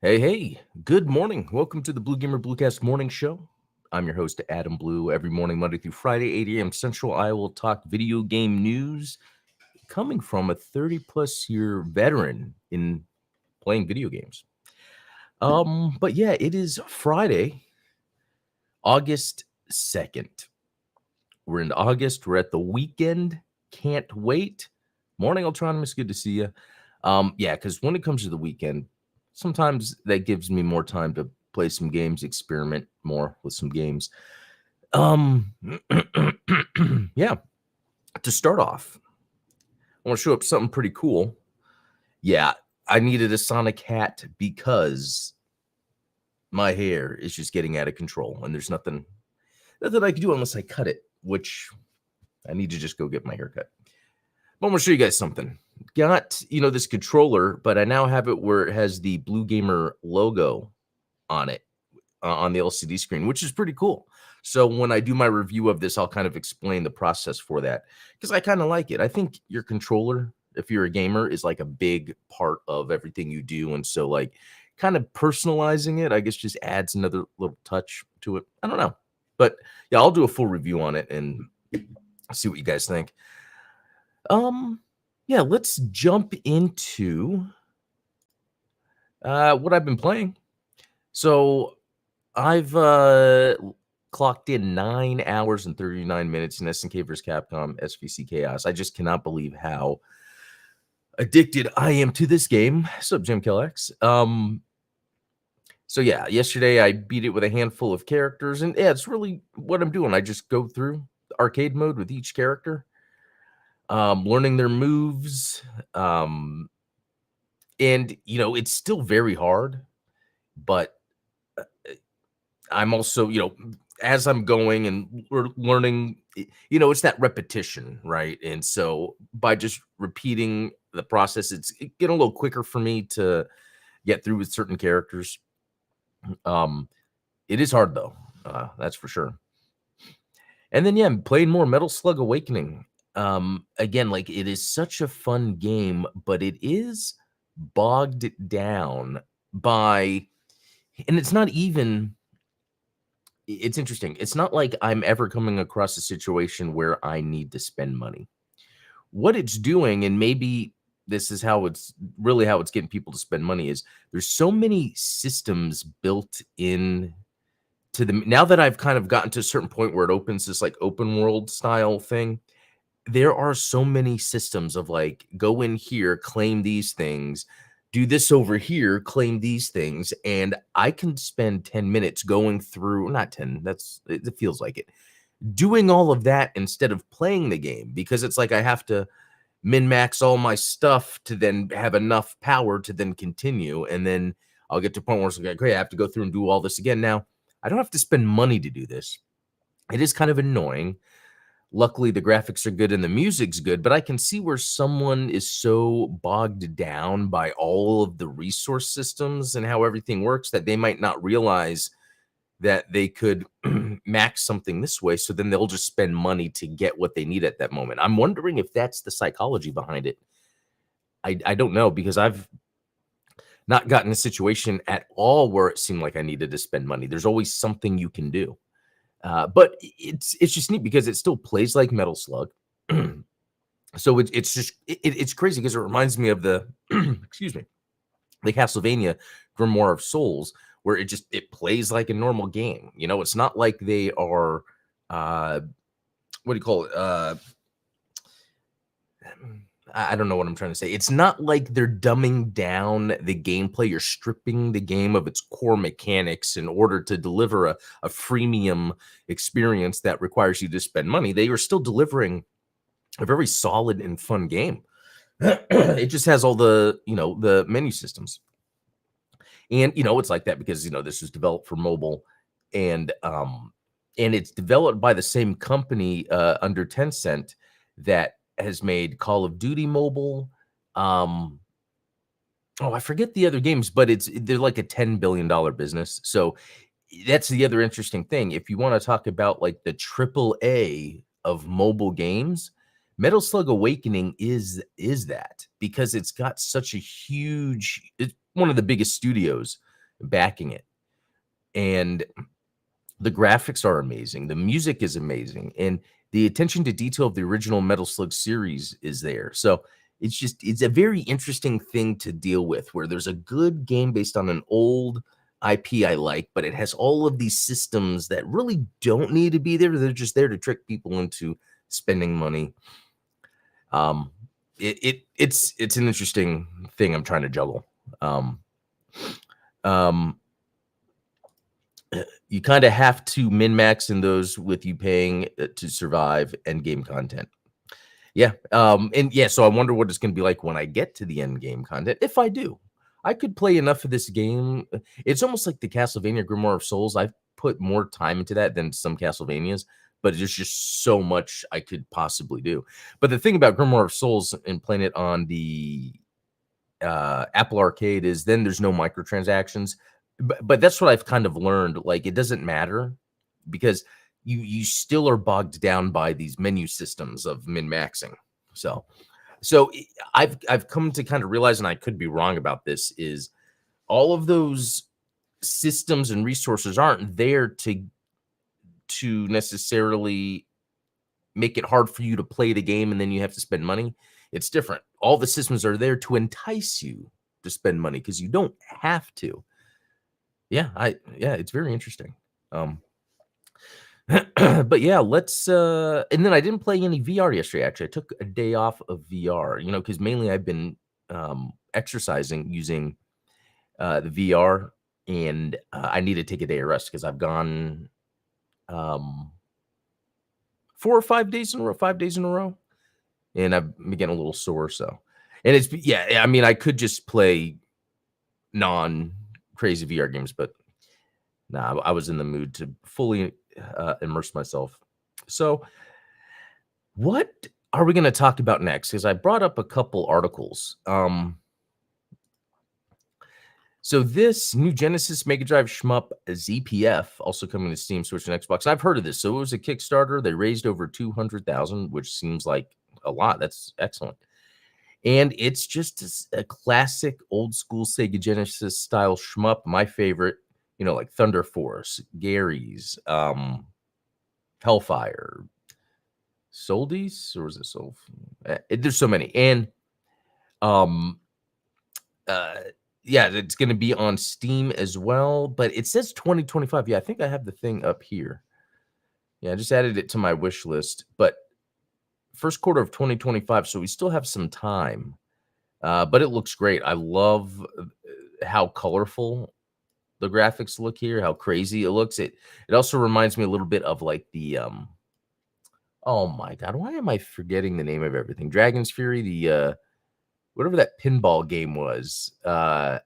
Hey, good morning. Welcome to the Blue Gamer Bluecast Morning Show. I'm your host, Adam Blue. Every morning, Monday through Friday, 8 a.m. Central, I will talk video game news coming from a 30-plus year veteran in playing video games. But yeah, it is Friday, August 2nd. We're in August. We're at the weekend. Can't wait. Morning, Ultronymous. Good to see you. Yeah, because when it comes to the weekend, sometimes that gives me more time to play some games, experiment more with some games. Yeah. To start off, I want to show up something pretty cool. Yeah, I needed a Sonic hat because my hair is just getting out of control, and there's nothing I can do unless I cut it, which I need to just go get my hair cut. But I'm gonna show you guys something. Got this controller, but I now have it where it has the Blue Gamer logo on it on the LCD screen, which is pretty cool. So when I do my review of this, I'll kind of explain the process for that because I kind of like it. I think your controller, if you're a gamer, is like a big part of everything you do, and so like kind of personalizing it, I guess, just adds another little touch to it. I don't know, but yeah, I'll do a full review on it and see what you guys think. Yeah, let's jump into what I've been playing. So I've clocked in 9 hours and 39 minutes in SNK vs. Capcom SVC Chaos. I just cannot believe how addicted I am to this game. Sup, Jim Killex? So yeah, yesterday I beat it with a handful of characters, and yeah, it's really what I'm doing. I just go through the arcade mode with each character, learning their moves, and it's still very hard, but I'm also, as I'm going and learning, it's that repetition, right? And so by just repeating the process, it's getting a little quicker for me to get through with certain characters. It is hard though, that's for sure. And then yeah, I'm playing more Metal Slug Awakening. Again, like it is such a fun game, but it is bogged down by, and it's not even. It's interesting. It's not like I'm ever coming across a situation where I need to spend money. What it's doing, and maybe this is how it's getting people to spend money, is there's so many systems built in to the, now that I've kind of gotten to a certain point where it opens this like open world style thing, there are so many systems of like, go in here, claim these things, do this over here, claim these things, and I can spend 10 minutes going through, not 10, it feels like it, doing all of that instead of playing the game, because it's like I have to min-max all my stuff to then have enough power to then continue, and then I'll get to a point where it's like, okay, I have to go through and do all this again. Now, I don't have to spend money to do this. It is kind of annoying. Luckily, the graphics are good and the music's good, but I can see where someone is so bogged down by all of the resource systems and how everything works that they might not realize that they could max something this way. So then they'll just spend money to get what they need at that moment. I'm wondering if that's the psychology behind it. I don't know, because I've not gotten a situation at all where it seemed like I needed to spend money. There's always something you can do. But it's just neat because it still plays like Metal Slug. So it's crazy because it reminds me of the excuse me, the Castlevania Grimoire of Souls, where it plays like a normal game. It's not like they are what do you call it? I don't know what I'm trying to say. It's not like they're dumbing down the gameplay. You're stripping the game of its core mechanics in order to deliver a freemium experience that requires you to spend money. They are still delivering a very solid and fun game. It just has all the, the menu systems. And, it's like that because, this was developed for mobile, and it's developed by the same company under Tencent that has made Call of Duty Mobile. I forget the other games, but they're like a $10 billion business. So that's the other interesting thing. If you want to talk about like the AAA of mobile games, Metal Slug Awakening is that, because it's got such a huge, it's one of the biggest studios backing it. And the graphics are amazing. The music is amazing. And the attention to detail of the original Metal Slug series is there. So it's a very interesting thing to deal with where there's a good game based on an old IP I like, but it has all of these systems that really don't need to be there. They're just there to trick people into spending money. Um, it's an interesting thing I'm trying to juggle. Um, um, you kind of have to min max in those with you paying to survive end game content. Yeah. And yeah, so I wonder what it's going to be like when I get to the end game content. If I do, I could play enough of this game. It's almost like the Castlevania Grimoire of Souls. I've put more time into that than some Castlevanias, but there's just so much I could possibly do. But the thing about Grimoire of Souls and playing it on the Apple Arcade is then there's no microtransactions. But that's what I've kind of learned. Like it doesn't matter because you still are bogged down by these menu systems of min maxing. So I've come to kind of realize, and I could be wrong about this, is all of those systems and resources aren't there to necessarily make it hard for you to play the game and then you have to spend money. It's different. All the systems are there to entice you to spend money because you don't have to. Yeah, it's very interesting. But yeah, let's and then I didn't play any VR yesterday. Actually, I took a day off of VR, because mainly I've been exercising using the VR, and I need to take a day of rest because I've gone 4 or 5 days in a row, 5 days in a row, and I've been getting a little sore. So, and it's I mean, I could just play non crazy VR games, but nah, I was in the mood to fully immerse myself. So, what are we going to talk about next? Because I brought up a couple articles. So this new Genesis Mega Drive shmup ZPF, also coming to Steam, Switch, and Xbox. I've heard of this. So it was a Kickstarter. They raised over 200,000, which seems like a lot. That's excellent. And it's just a classic old school Sega Genesis style shmup. My favorite, like Thunder Force, Gary's, Hellfire, Soldies, or was it Soul? There's so many. And yeah, it's going to be on Steam as well, but it says 2025. Yeah, I think I have the thing up here. Yeah, I just added it to my wish list, but first quarter of 2025, so we still have some time. But it looks great. I love how colorful the graphics look here, how crazy it looks. It also reminds me a little bit of like the oh my god, why am I forgetting the name of everything? Dragon's Fury, the whatever that pinball game was. Yeah,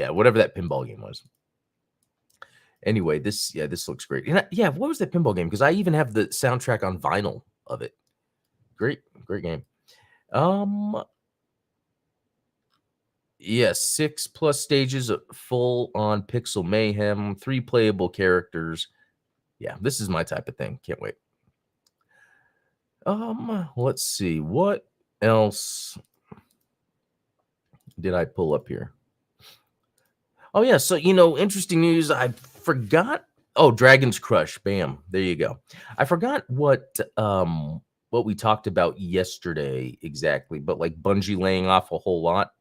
whatever that pinball game was. Anyway, this looks great. And what was that pinball game? Because I even have the soundtrack on vinyl of it. Great game. Yes, 6+ stages of full on pixel mayhem, 3 playable characters. Yeah, this is my type of thing. Can't wait. Let's see. What else did I pull up here? Oh yeah, so interesting news. I forgot. Oh, Dragon's Crush. Bam. There you go. I forgot what we talked about yesterday exactly, but like Bungie laying off a whole lot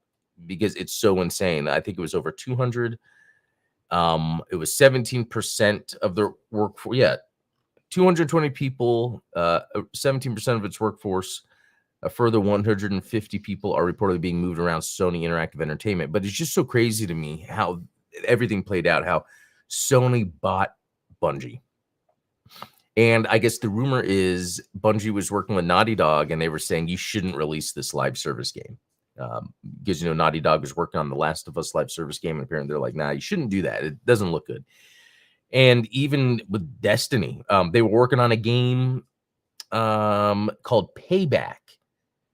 because it's so insane. I think it was over 200. It was 17% of their workforce. Yeah, 220 people, 17% of its workforce. A further 150 people are reportedly being moved around Sony Interactive Entertainment. But it's just so crazy to me how everything played out, how Sony bought Bungie. And I guess the rumor is Bungie was working with Naughty Dog, and they were saying you shouldn't release this live service game. Because, Naughty Dog was working on the Last of Us live service game, and apparently they're like, nah, you shouldn't do that. It doesn't look good. And even with Destiny, they were working on a game called Payback.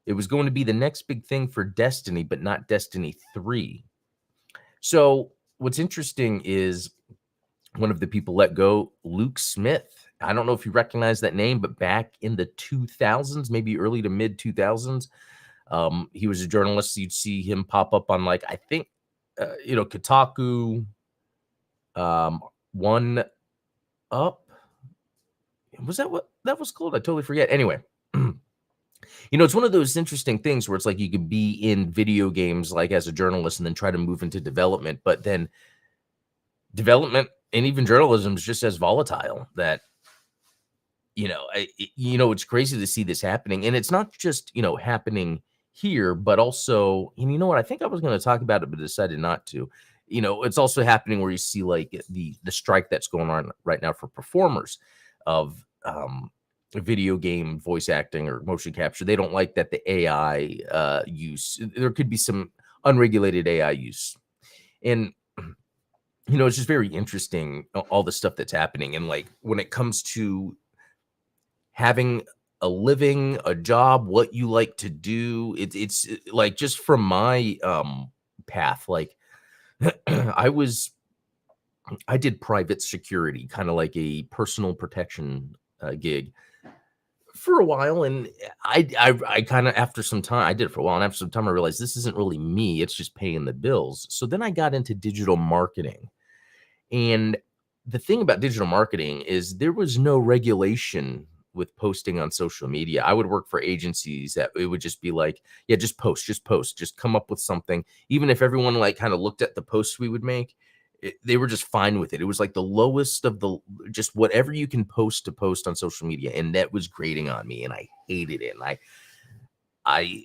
It was going to be the next big thing for Destiny, but not Destiny 3. So what's interesting is one of the people let go, Luke Smith. I don't know if you recognize that name, but back in the 2000s, maybe early to mid 2000s, he was a journalist. You'd see him pop up on I think Kotaku, One Up. Was that what that was called? I totally forget. Anyway, it's one of those interesting things where it's like you could be in video games like as a journalist and then try to move into development, but then development and even journalism is just as volatile that it's crazy to see this happening, and it's not just happening here, but also, and you know what, I think I was going to talk about it, but decided not to. It's also happening where you see like the strike that's going on right now for performers of video game voice acting or motion capture. They don't like that the AI use. There could be some unregulated AI use, and it's just very interesting all the stuff that's happening, and like when it comes to having a living, a job, what you like to do. It's like just from my path, like I did private security, kind of like a personal protection gig for a while, and I kind of after some time I did it for a while, and after some time I realized this isn't really me. It's just paying the bills. So then I got into digital marketing, and the thing about digital marketing is there was no regulation with posting on social media. I would work for agencies that it would just be like, yeah, just post, just come up with something. Even if everyone like kind of looked at the posts we would make, they were just fine with it. It was like the lowest of the just whatever you can post to post on social media, and that was grating on me, and I hated it. And I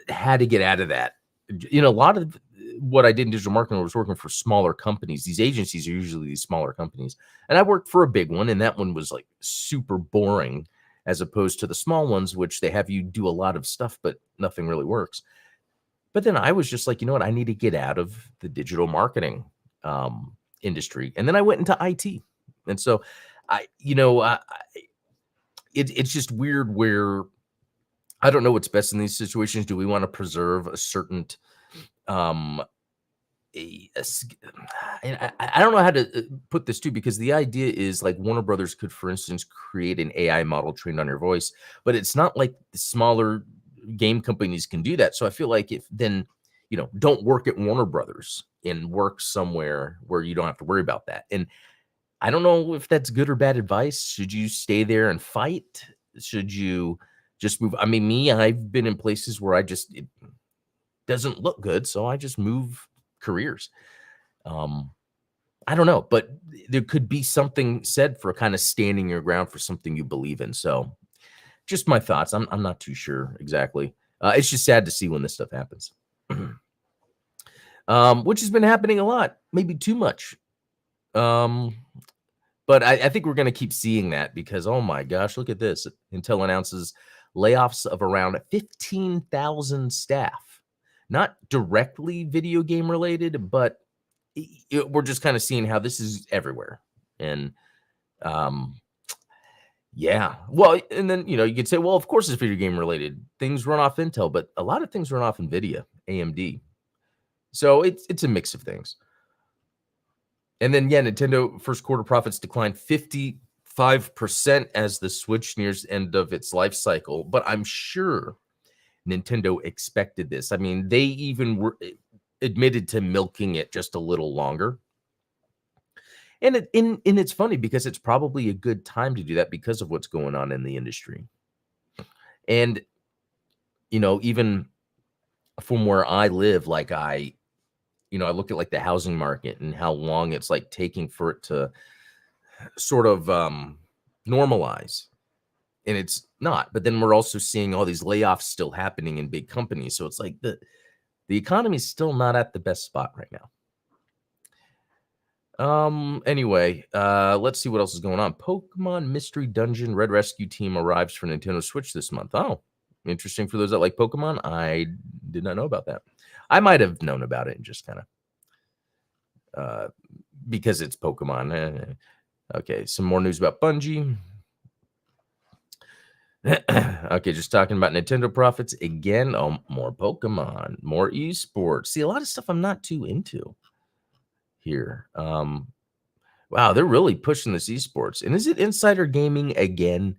had to get out of that. A lot of what I did in digital marketing was working for smaller companies. These agencies are usually these smaller companies. And I worked for a big one, and that one was like super boring as opposed to the small ones, which they have you do a lot of stuff, but nothing really works. But then I was just like, you know what? I need to get out of the digital marketing industry. And then I went into IT. And so it's just weird where I don't know what's best in these situations. Do we want to preserve a certain um I don't know how to put this too, because the idea is like Warner Brothers could, for instance, create an AI model trained on your voice, but it's not like the smaller game companies can do that. So I feel like if then, don't work at Warner Brothers and work somewhere where you don't have to worry about that. And I don't know if that's good or bad advice. Should you stay there and fight? Should you just move? I mean, I've been in places where it doesn't look good, so I just move careers. I don't know, but there could be something said for kind of standing your ground for something you believe in. So, just my thoughts. I'm not too sure exactly. It's just sad to see when this stuff happens, which has been happening a lot, maybe too much. But I think we're going to keep seeing that because, oh my gosh, look at this. Intel announces layoffs of around 15,000 staff, not directly video game related, but we're just kind of seeing how this is everywhere. And yeah, well, and then, you could say, well, of course it's video game related. Things run off Intel, but a lot of things run off NVIDIA, AMD. So it's a mix of things. And then, yeah, Nintendo first quarter profits declined 55% as the Switch nears the end of its life cycle. But I'm sure Nintendo expected this. I mean, they even were admitted to milking it just a little longer. And it's funny because it's probably a good time to do that because of what's going on in the industry. And, even from where I live, like I look at like the housing market and how long it's like taking for it to sort of normalize. And it's not. But then we're also seeing all these layoffs still happening in big companies. So it's like the economy is still not at the best spot right now. Anyway, let's see what else is going on. Pokemon Mystery Dungeon Red Rescue Team arrives for Nintendo Switch this month. Oh, interesting for those that like Pokemon. I did not know about that. I might have known about it and just kind of because it's Pokemon. Okay, some more news about Bungie. Okay, just talking about Nintendo profits again. Oh, more Pokemon, more esports. See, a lot of stuff I'm not too into here. Wow, they're really pushing this esports. And is it insider gaming again?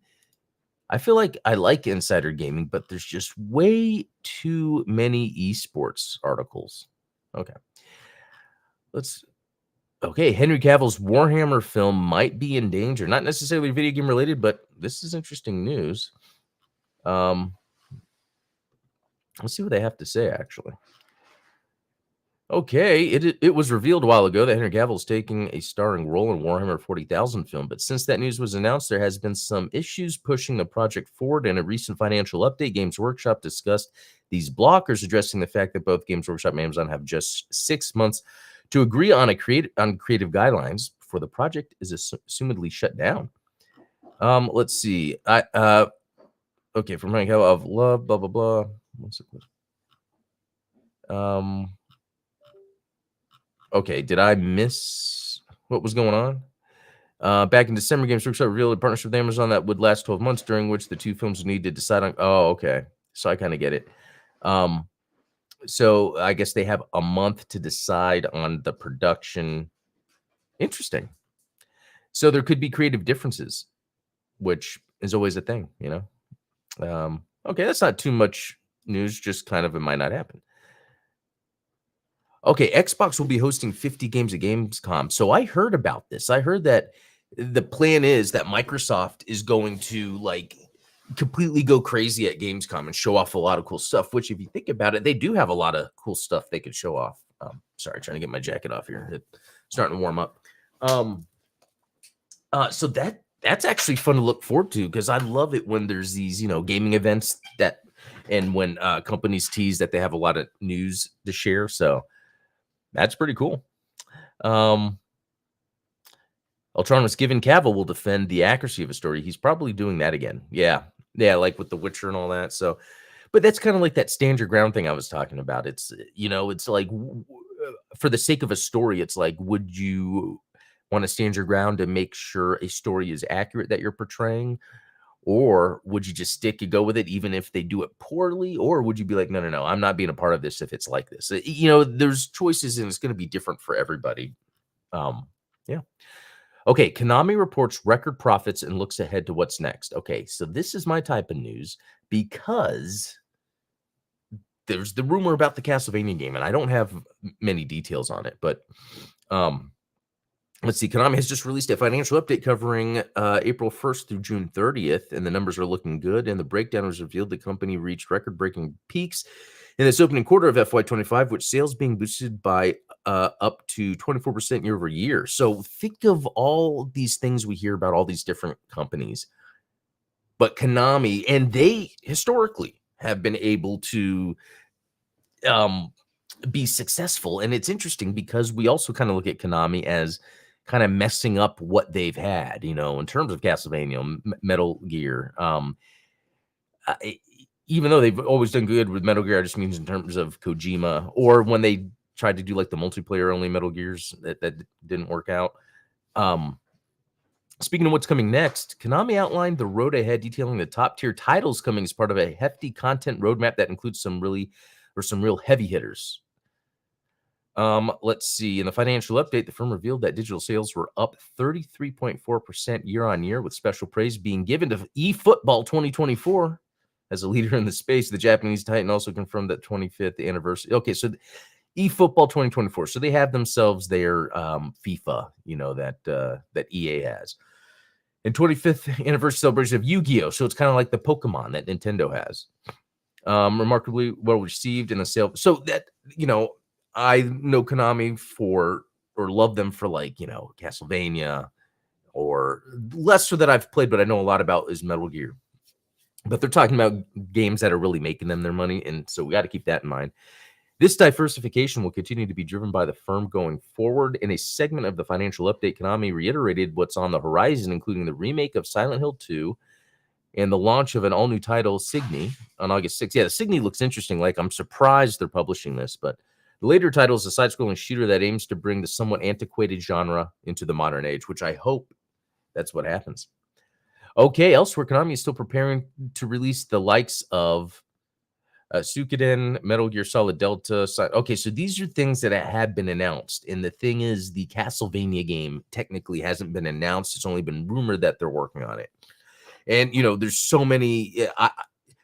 I feel like I like insider gaming, but there's just way too many esports articles. Okay. let's okay, Henry Cavill's Warhammer film might be in danger. Not necessarily video game related, but this is interesting news. Um, let's see what they have to say, actually. Okay, it was revealed a while ago that Henry Cavill is taking a starring role in Warhammer 40,000 film, but since that news was announced, there has been some issues pushing the project forward. In a recent financial update, Games Workshop discussed these blockers, addressing the fact that both Games Workshop and Amazon have just 6 months to agree on creative guidelines before the project is assumedly shut down. Let's see. Okay, from Henry Cavill of love, blah blah blah. What's it? Okay, did I miss what was going on? Back in December, Games Workshop revealed a partnership with Amazon that would last 12 months, during which the two films would need to decide on. Oh, okay. So I kind of get it. So I guess they have a month to decide on the production. Interesting. So there could be creative differences, which is always a thing, Okay, that's not too much news, just kind of it might not happen. Okay, Xbox will be hosting 50 games at Gamescom. So I heard about this. I heard that the plan is that Microsoft is going to like completely go crazy at Gamescom and show off a lot of cool stuff, which if you think about it, they do have a lot of cool stuff they could show off. Sorry, trying to get my jacket off here. It's starting to warm up. So that's actually fun to look forward to, because I love it when there's these, gaming events and when companies tease that they have a lot of news to share. So that's pretty cool. Ultron was given Cavill will defend the accuracy of a story. He's probably doing that again. Yeah, like with The Witcher and all that. So, but that's kind of like that stand your ground thing I was talking about. It's it's like for the sake of a story, it's like, would you want to stand your ground to make sure a story is accurate that you're portraying? Or would you just stick and go with it even if they do it poorly? Or would you be like, no, I'm not being a part of this if it's like this? There's choices and it's going to be different for everybody. Yeah. Okay, Konami reports record profits and looks ahead to what's next. Okay, so this is my type of news because there's the rumor about the Castlevania game, and I don't have many details on it, but let's see. Konami has just released a financial update covering April 1st through June 30th, and the numbers are looking good. And the breakdown was revealed the company reached record-breaking peaks in this opening quarter of FY25, with sales being boosted by up to 24% year over year. So think of all these things we hear about all these different companies, but Konami, and they historically have been able to be successful. And it's interesting because we also kind of look at Konami as kind of messing up what they've had, in terms of Castlevania, Metal Gear. Even though they've always done good with Metal Gear, I just means in terms of Kojima, or when they tried to do like the multiplayer only Metal Gears that didn't work out. Speaking of what's coming next, Konami outlined the road ahead, detailing the top tier titles coming as part of a hefty content roadmap that includes some real heavy hitters. Let's see. In the financial update, the firm revealed that digital sales were up 33.4% year on year, with special praise being given to eFootball 2024 as a leader in the space. The Japanese titan also confirmed that 25th anniversary. Okay, so eFootball 2024. So they have themselves their FIFA, that EA has. And 25th anniversary celebration of Yu-Gi-Oh! So it's kind of like the Pokemon that Nintendo has. Remarkably well received in the sale. So that, I know Konami or love them for Castlevania, or lesser that I've played, but I know a lot about is Metal Gear. But they're talking about games that are really making them their money, and so we got to keep that in mind. This diversification will continue to be driven by the firm going forward. In a segment of the financial update, Konami reiterated what's on the horizon, including the remake of Silent Hill 2 and the launch of an all-new title, Signy, on August 6th. Yeah, the Signy looks interesting. Like, I'm surprised they're publishing this, but the later title is a side-scrolling shooter that aims to bring the somewhat antiquated genre into the modern age, which I hope that's what happens. Okay, elsewhere, Konami is still preparing to release the likes of Suikoden, Metal Gear Solid Delta. Okay, so these are things that have been announced. And the thing is, the Castlevania game technically hasn't been announced. It's only been rumored that they're working on it. And, there's so many,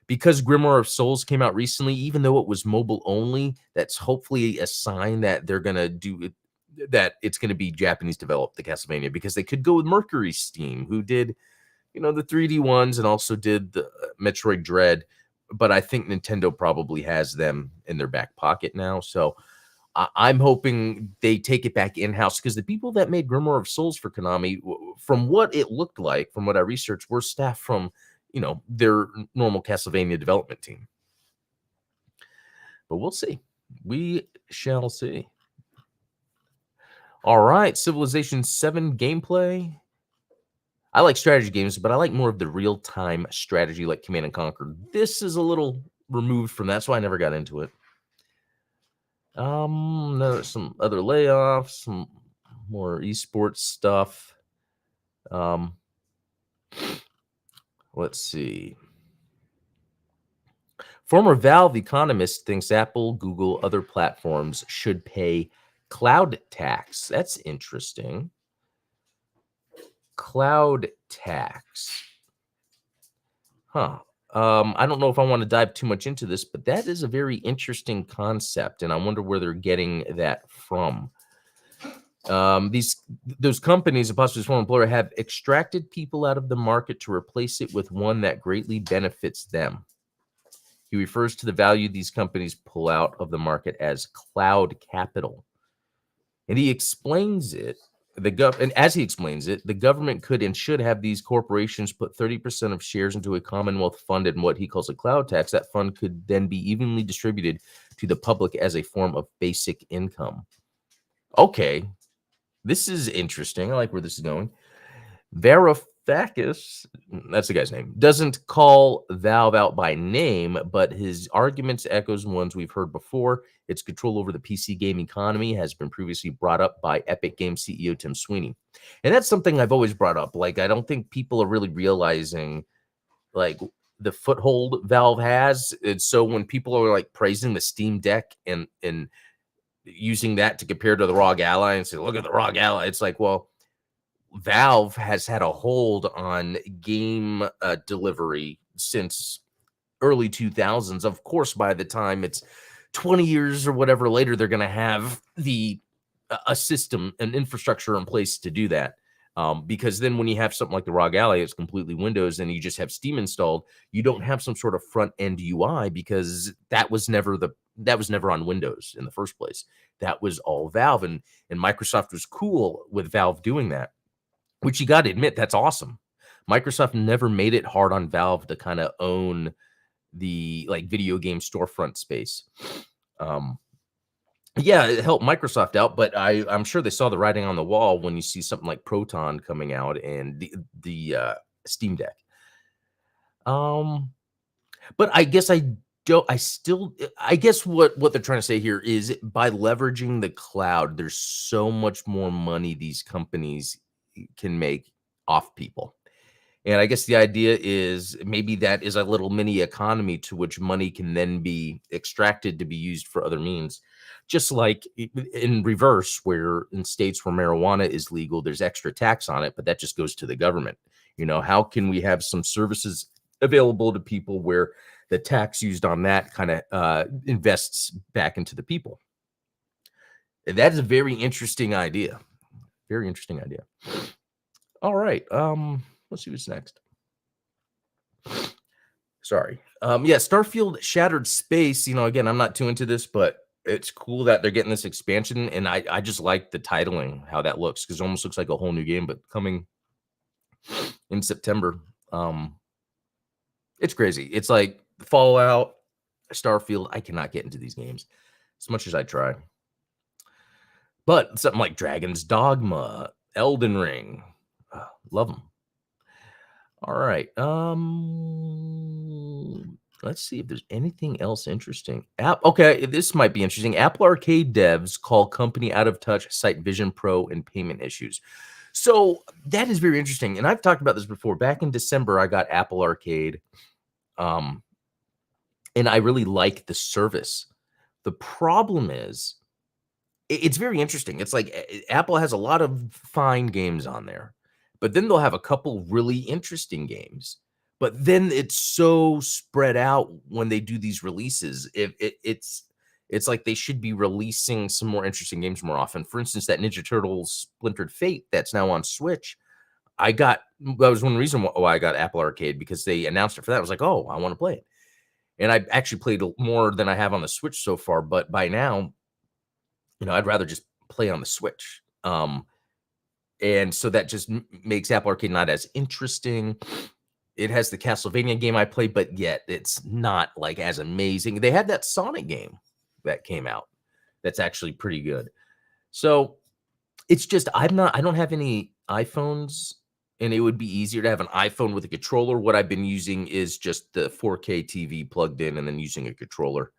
because Grimoire of Souls came out recently, even though it was mobile only, that's hopefully a sign that they're going to do it. that it's going to be Japanese developed, the Castlevania, because they could go with Mercury Steam, who did, the 3D ones and also did the Metroid Dread. But I think Nintendo probably has them in their back pocket now. So I'm hoping they take it back in-house, because the people that made Grimoire of Souls for Konami, from what it looked like, from what I researched, were staff from, their normal Castlevania development team. But we'll see. We shall see. All right, Civilization 7 gameplay. I like strategy games, but I like more of the real-time strategy like Command and Conquer. This is a little removed from that, so I never got into it. There's some other layoffs, some more esports stuff. Let's see. Former Valve economist thinks Apple, Google, other platforms should pay cloud tax. That's interesting. Cloud tax. Huh. I don't know if I want to dive too much into this, but that is a very interesting concept, and I wonder where they're getting that from. Those companies, possibly former employer, have extracted people out of the market to replace it with one that greatly benefits them. He refers to the value these companies pull out of the market as cloud capital. And he explains it. And as he explains it, the government could and should have these corporations put 30% of shares into a Commonwealth fund in what he calls a cloud tax. That fund could then be evenly distributed to the public as a form of basic income. Okay, this is interesting. I like where this is going. Varoufakis, that's the guy's name, doesn't call Valve out by name, but his arguments echoes ones we've heard before. Its control over the PC game economy has been previously brought up by Epic Games CEO Tim Sweeney. And that's something I've always brought up. Like, I don't think people are really realizing, like, the foothold Valve has. And so when people are, like, praising the Steam Deck and using that to compare to the ROG Ally and say, look at the ROG Ally, it's like, well, Valve has had a hold on game delivery since early 2000s. Of course, by the time it's 20 years or whatever later, they're going to have a system, an infrastructure in place to do that. Because then when you have something like the ROG Ally, it's completely Windows and you just have Steam installed, you don't have some sort of front end UI, because that was never on Windows in the first place. That was all Valve, and Microsoft was cool with Valve doing that, which you got to admit, that's awesome. Microsoft never made it hard on Valve to kind of own the video game storefront space. Yeah, it helped Microsoft out, but I'm sure they saw the writing on the wall when you see something like Proton coming out and the Steam Deck. But I guess I guess what they're trying to say here is, by leveraging the cloud, there's so much more money these companies can make off people. And I guess the idea is maybe that is a little mini economy to which money can then be extracted to be used for other means. Just like in reverse, where in states where marijuana is legal, there's extra tax on it, but that just goes to the government. How can we have some services available to people where the tax used on that kind of invests back into the people? That is a very interesting idea. Very interesting idea. All right. Let's see what's next. Sorry. Yeah, Starfield Shattered Space. Again, I'm not too into this, but it's cool that they're getting this expansion, and I just like the titling, how that looks, because it almost looks like a whole new game, but coming in September. It's crazy. It's like Fallout, Starfield. I cannot get into these games as much as I try. But something like Dragon's Dogma, Elden Ring, love them. All right. Let's see if there's anything else interesting. Okay, this might be interesting. Apple Arcade devs call company out of touch, cite Vision Pro and payment issues. So that is very interesting. And I've talked about this before. Back in December, I got Apple Arcade. And I really like the service. The problem is, it's very interesting. It's like Apple has a lot of fine games on there, but then they'll have a couple really interesting games. But then it's so spread out when they do these releases. It's It's like they should be releasing some more interesting games more often. For instance, that Ninja Turtles Splintered Fate that's now on Switch. That was one reason why I got Apple Arcade, because they announced it for that. I was like, oh, I want to play it. And I actually played more than I have on the Switch so far. But by now, I'd rather just play on the Switch. And so that just makes Apple Arcade not as interesting. It has the Castlevania game I played, but yet it's not like as amazing. They had that Sonic game that came out that's actually pretty good. So it's just I don't have any iPhones, and it would be easier to have an iPhone with a controller. What I've been using is just the 4K TV plugged in and then using a controller.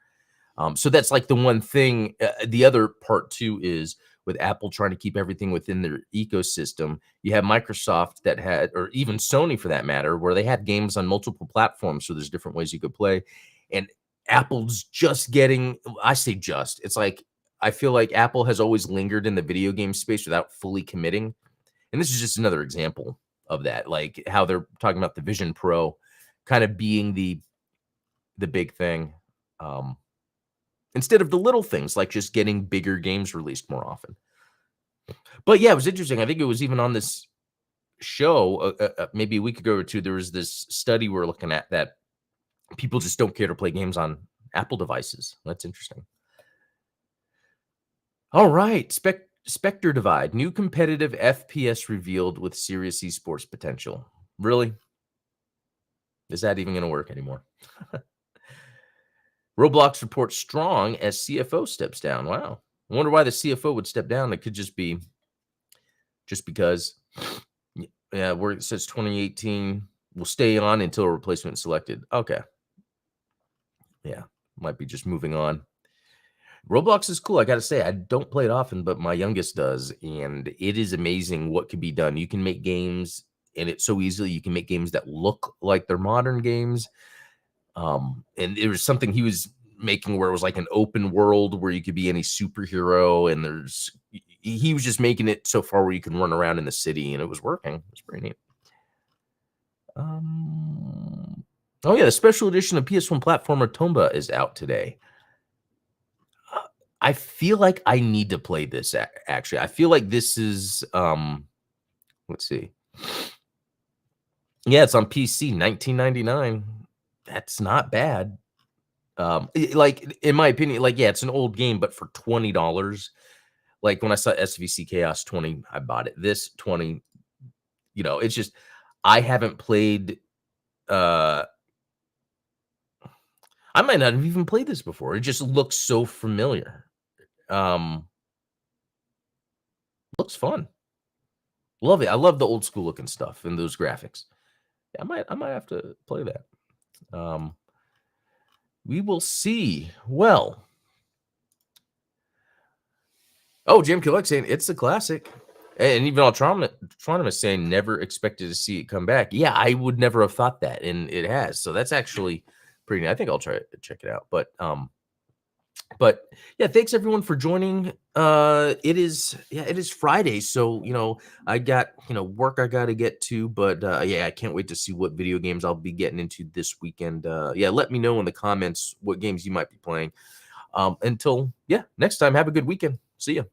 So that's like the one thing. The other part too is with Apple trying to keep everything within their ecosystem. You have Microsoft that had, or even Sony for that matter, where they had games on multiple platforms. So there's different ways you could play. And Apple's just getting, I say just, it's like, I feel like Apple has always lingered in the video game space without fully committing. And this is just another example of that, like how they're talking about the Vision Pro kind of being the big thing. Instead of the little things like just getting bigger games released more often. But yeah, it was interesting. I think it was even on this show maybe a week ago or two. There was this study we're looking at that people just don't care to play games on Apple devices. That's interesting. All right, Spectre Divide, new competitive FPS revealed with serious esports potential. Really? Is that even going to work anymore? Roblox reports strong as CFO steps down. Wow. I wonder why the CFO would step down. It could just be because, yeah, where it says 2018 will stay on until a replacement is selected. Okay. Yeah, might be just moving on. Roblox is cool. I got to say, I don't play it often, but my youngest does. And it is amazing what can be done. You can make games, and it's so easily. You can make games that look like they're modern games. And it was something he was making where it was like an open world where you could be any superhero, and he was just making it so far where you can run around in the city, and it was working. It was pretty neat. Oh yeah, the special edition of PS1 platformer Tomba is out today. I feel like I need to play this actually. I feel like this is let's see. Yeah, it's on PC, $19.99. That's not bad. Like in my opinion, like, yeah, it's an old game, but for $20, like when I saw SVC Chaos 20, I bought it. This 20, it's just I haven't played. I might not have even played this before. It just looks so familiar. Looks fun. Love it. I love the old school looking stuff and those graphics. Yeah, I might have to play that. We will see. Well, Jim Killick saying it's a classic. And even Autonomous saying never expected to see it come back. Yeah, I would never have thought that, and it has. So that's actually pretty neat. I think I'll try to check it out. But yeah, thanks everyone for joining. It is Friday, so I got work I got to get to, but yeah, I can't wait to see what video games I'll be getting into this weekend. Yeah, let me know in the comments what games you might be playing. Until next time, have a good weekend. See ya.